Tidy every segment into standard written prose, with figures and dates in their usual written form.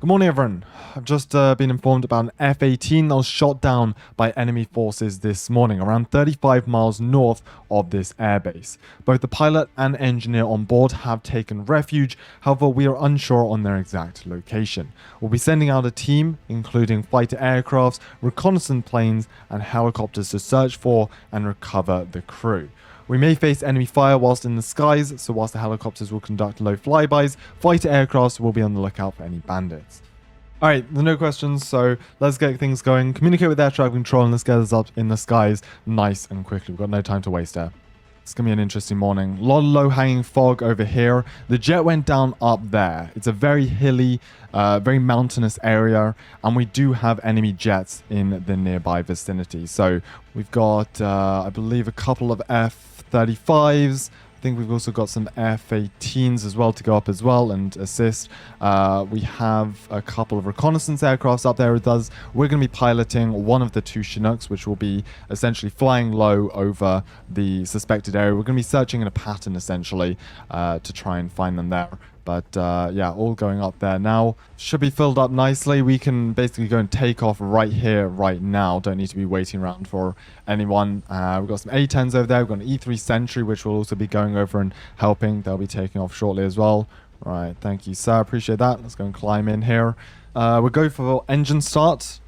Good morning, everyone. I've just been informed about an F-18 that was shot down by enemy forces this morning, around 35 miles north of this airbase. Both the pilot and engineer on board have taken refuge, however, we are unsure on their exact location. We'll be sending out a team, including fighter aircrafts, reconnaissance planes, and helicopters to search for and recover the crew. We may face enemy fire whilst in the skies, so whilst the helicopters will conduct low flybys, fighter aircrafts will be on the lookout for any bandits. Alright, there's no questions, so let's get things going. Communicate with air traffic control and let's get us up in the skies nice and quickly. We've got no time to waste here. It's going to be an interesting morning. A lot of low-hanging fog over here. The jet went down up there. It's a very hilly, very mountainous area, and we do have enemy jets in the nearby vicinity. So we've got, I believe, a couple of F-35s. I think we've also got some F-18s as well to go up as well and assist. We have a couple of reconnaissance aircrafts up there with us. We're going to be piloting one of the two Chinooks, which will be essentially flying low over the suspected area. We're going to be searching in a pattern essentially to try and find them there. But yeah, all going up there now. Should be filled up nicely. We can basically go and take off right here, right now. Don't need to be waiting around for anyone. We've got some A-10s over there. We've got an E-3 Sentry, which will also be going over and helping. They'll be taking off shortly as well. Right, thank you, sir. Appreciate that. Let's go and climb in here. We'll go for engine start.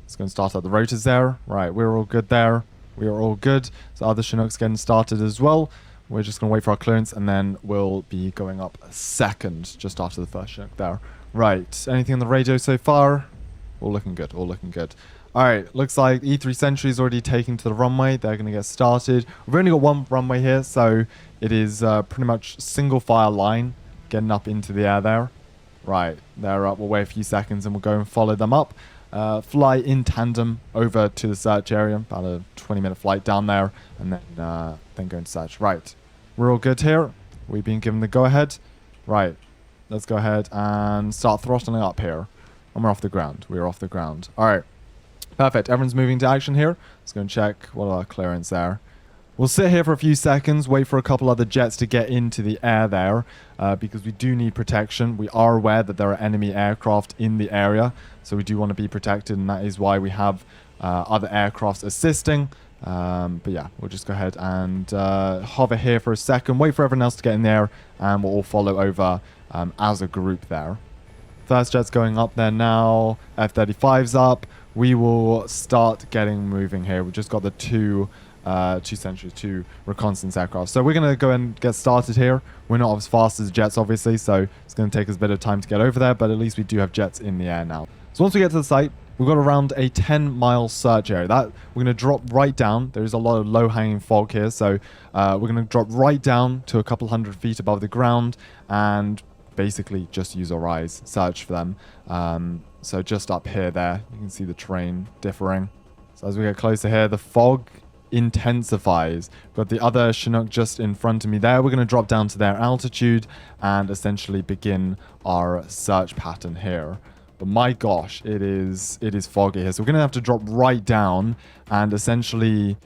Let's go and start up the rotors there. Right, we're all good there. We are all good. So other Chinooks getting started as well. We're just going to wait for our clearance, and then we'll be going up a second just after the first Chinook there. Right, anything on the radio so far? All looking good, all looking good. Alright, looks like E3 Sentry is already taking to the runway. They're going to get started. We've only got one runway here, so it is pretty much single file line getting up into the air there. Right, they're up. We'll wait a few seconds, and we'll go and follow them up. Fly in tandem over to the search area, about a 20-minute flight down there, and then go and search. Right, we're all good here. We've been given the go-ahead. Right, let's go ahead and start throttling up here. And we're off the ground. We're off the ground. All right, perfect. Everyone's moving to action here. Let's go and check what our clearance there. We'll sit here for a few seconds, wait for a couple other jets to get into the air there, because we do need protection. We are aware that there are enemy aircraft in the area, so we do want to be protected, and that is why we have other aircrafts assisting. But yeah, we'll just go ahead and hover here for a second, wait for everyone else to get in there, and we'll all follow over as a group there. First jet's going up there now, F-35's up. We will start getting moving here. We've just got the two Sentries, two reconnaissance aircraft. So we're going to go and get started here. We're not as fast as jets, obviously, so it's going to take us a bit of time to get over there, but at least we do have jets in the air now. So once we get to the site, we've got around a 10-mile search area. That we're going to drop right down. There's a lot of low-hanging fog here, so we're going to drop right down to a couple hundred feet above the ground and basically just use our eyes, search for them. So just up here there, you can see the terrain differing. So as we get closer here, the fog intensifies. Got the other Chinook just in front of me there. We're going to drop down to their altitude and essentially begin our search pattern here. But my gosh, it is foggy here. So we're going to have to drop right down and essentially,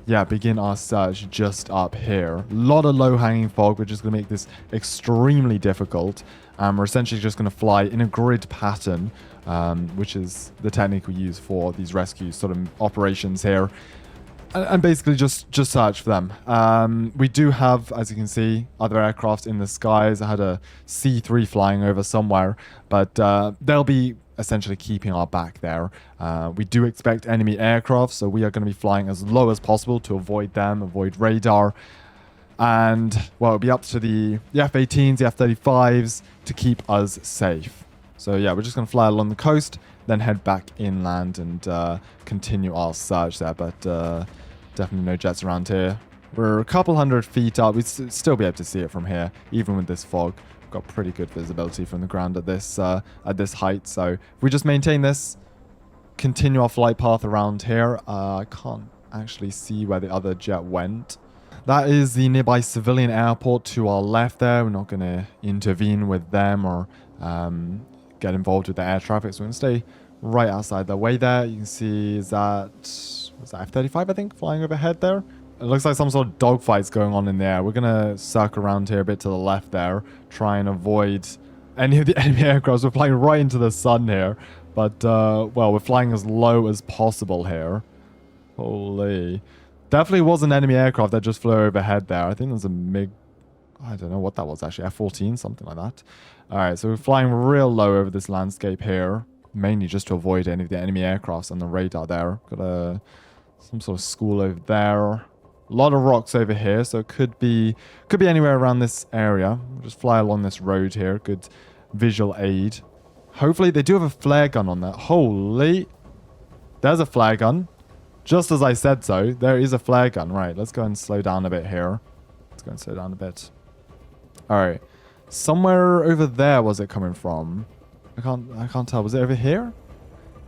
yeah, begin our search just up here. A lot of low-hanging fog, which is going to make this extremely difficult. We're essentially just going to fly in a grid pattern, which is the technique we use for these rescue sort of operations here. And basically just search for them. We do have, as you can see, other aircraft in the skies. I had a C-3 flying over somewhere, but they'll be essentially keeping our back there. We do expect enemy aircraft, so we are going to be flying as low as possible to avoid them, avoid radar. And, well, it'll be up to the F-18s, the F-35s to keep us safe. So, yeah, we're just going to fly along the coast, then head back inland and continue our search there. But definitely no jets around here. We're a couple hundred feet up. We'd still be able to see it from here, even with this fog. We've got pretty good visibility from the ground at this height. So if we just maintain this, continue our flight path around here. I can't actually see where the other jet went. That is the nearby civilian airport to our left there. We're not going to intervene with them or get involved with the air traffic. So we're going to stay right outside the way there. You can see, was that F-35, I think, flying overhead there? It looks like some sort of dogfight's going on in there. We're going to circle around here a bit to the left there, try and avoid any of the enemy aircrafts. We're flying right into the sun here. But, well, we're flying as low as possible here. Holy. Definitely was an enemy aircraft that just flew overhead there. I think there's a MiG... I don't know what that was actually. F-14, something like that. Alright, so we're flying real low over this landscape here. Mainly just to avoid any of the enemy aircrafts on the radar there. Got some sort of school over there. A lot of rocks over here, so it could be anywhere around this area. We'll just fly along this road here. Good visual aid. Hopefully, they do have a flare gun on there. Holy. There's a flare gun. Just as I said so, there is a flare gun. Right, let's go and slow down a bit here. Let's go and slow down a bit. Alright. Somewhere over there was it coming from? I can't tell. Was it over here?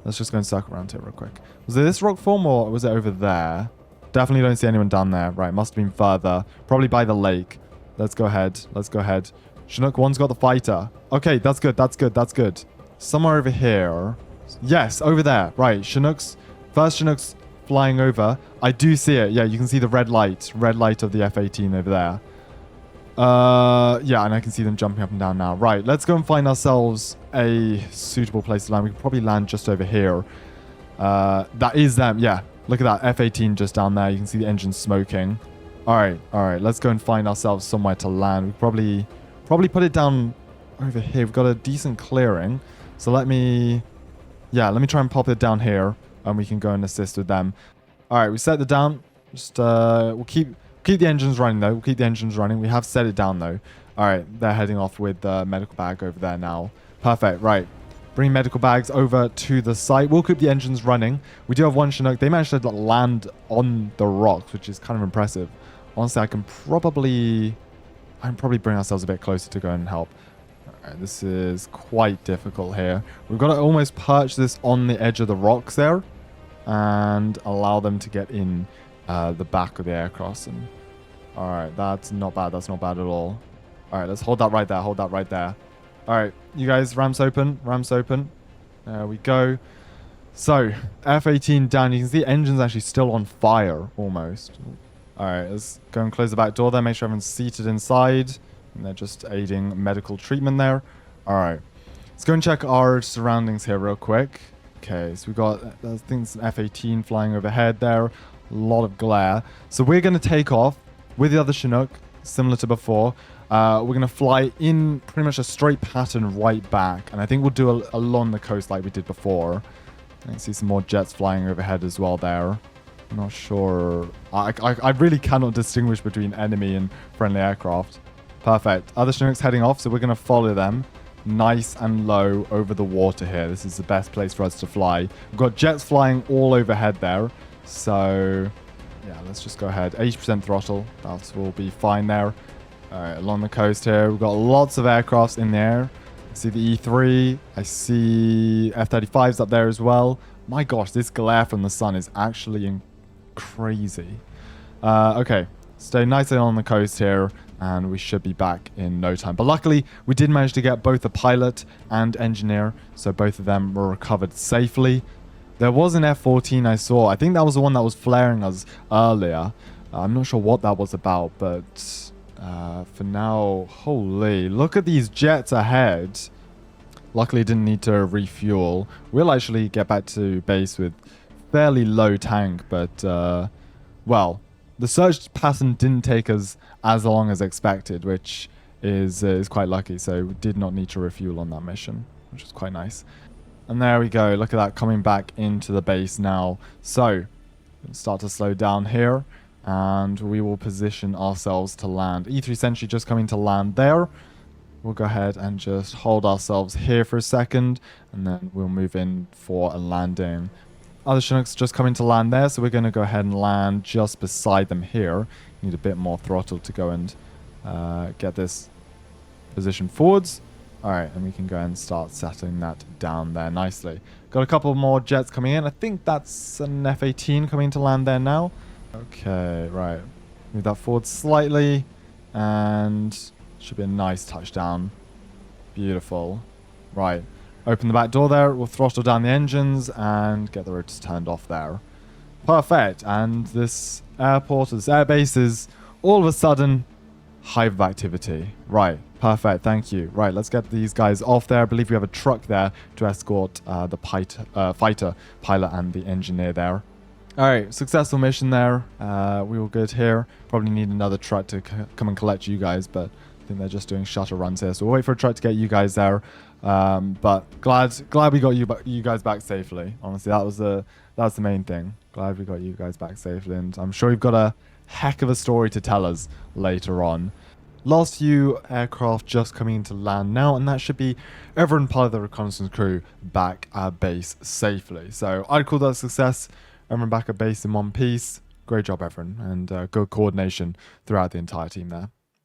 Let's just go and circle around here real quick. Was it this rock form or was it over there? Definitely don't see anyone down there. Right, must have been further. Probably by the lake. Let's go ahead. Let's go ahead. Chinook 1's got the fighter. Okay, that's good. That's good. That's good. Somewhere over here. Yes, over there. Right, first Chinook's flying over. I do see it. Yeah, you can see the red light of the F-18 over there. Yeah, and I can see them jumping up and down now. Right, let's go and find ourselves a suitable place to land. We can probably land just over here. That is them. Yeah, look at that F-18 just down there. You can see the engine smoking. All right. Let's go and find ourselves somewhere to land. We probably put it down over here. We've got a decent clearing. So let me try and pop it down here, and we can go and assist with them. All right, we set it down. Just we'll keep the engines running though. We'll keep the engines running. We have set it down though. All right, they're heading off with the medical bag over there now. Perfect. Right, bring medical bags over to the site. We'll keep the engines running. We do have one Chinook. They managed to land on the rocks, which is kind of impressive. Honestly, I can probably bring ourselves a bit closer to go and help. Alright, this is quite difficult here. We've got to almost perch this on the edge of the rocks there and allow them to get in the back of the aircraft. And alright, that's not bad. That's not bad at all. Alright, let's hold that right there. Hold that right there. Alright, you guys, ramps open. Ramps open. There we go. So, F-18 down. You can see the engine's actually still on fire, almost. Alright, let's go and close the back door there. Make sure everyone's seated inside. And they're just aiding medical treatment there. Alright. Let's go and check our surroundings here real quick. Okay, so we've got, I think it's an F-18 flying overhead there. A lot of glare. So we're going to take off with the other Chinook, similar to before. We're going to fly in pretty much a straight pattern right back. And I think we'll do along the coast like we did before. I can see some more jets flying overhead as well there. I'm not sure. I really cannot distinguish between enemy and friendly aircraft. Perfect. Other Chinooks heading off, so we're going to follow them nice and low over the water here. This is the best place for us to fly. We've got jets flying all overhead there. So, yeah, let's just go ahead. 80% throttle. That will be fine there. All right, along the coast here, we've got lots of aircrafts in there. I see the E3. I see F-35s up there as well. My gosh, this glare from the sun is actually crazy. Okay, stay nicely on the coast here. And we should be back in no time. But luckily, we did manage to get both the pilot and engineer. So both of them were recovered safely. There was an F-14 I saw. I think that was the one that was flaring us earlier. I'm not sure what that was about. But for now, holy, look at these jets ahead. Luckily, didn't need to refuel. We'll actually get back to base with fairly low tank. But, well, the surge pattern didn't take us as long as expected, which is quite lucky. So we did not need to refuel on that mission, which is quite nice. And there we go. Look at that coming back into the base now. So we'll start to slow down here, and we will position ourselves to land. E3 Sentry just coming to land there. We'll go ahead and just hold ourselves here for a second, and then we'll move in for a landing. Other Chinooks just coming to land there, so we're going to go ahead and land just beside them here. Need a bit more throttle to go and get this position forwards. Alright, and we can go and start settling that down there nicely. Got a couple more jets coming in. I think that's an F-18 coming to land there now. Okay, right. Move that forward slightly, and should be a nice touchdown. Beautiful. Right. Open the back door there. We'll throttle down the engines and get the rotors turned off there. Perfect. And this airport, this airbase is all of a sudden hive of activity. Right. Perfect, thank you. Right, let's get these guys off there. I believe we have a truck there to escort the fighter pilot and the engineer there. All right, successful mission there. We all good here. Probably need another truck to come and collect you guys, but I think they're just doing shutter runs here. So we'll wait for a truck to get you guys there. But glad we got you guys back safely. Honestly, that was the main thing. Glad we got you guys back safely, and I'm sure you've got a heck of a story to tell us later on. Last few aircraft just coming into land now, and that should be everyone part of the reconnaissance crew back at base safely. So I'd call that a success. Everyone back at base in one piece. Great job, everyone, and good coordination throughout the entire team there.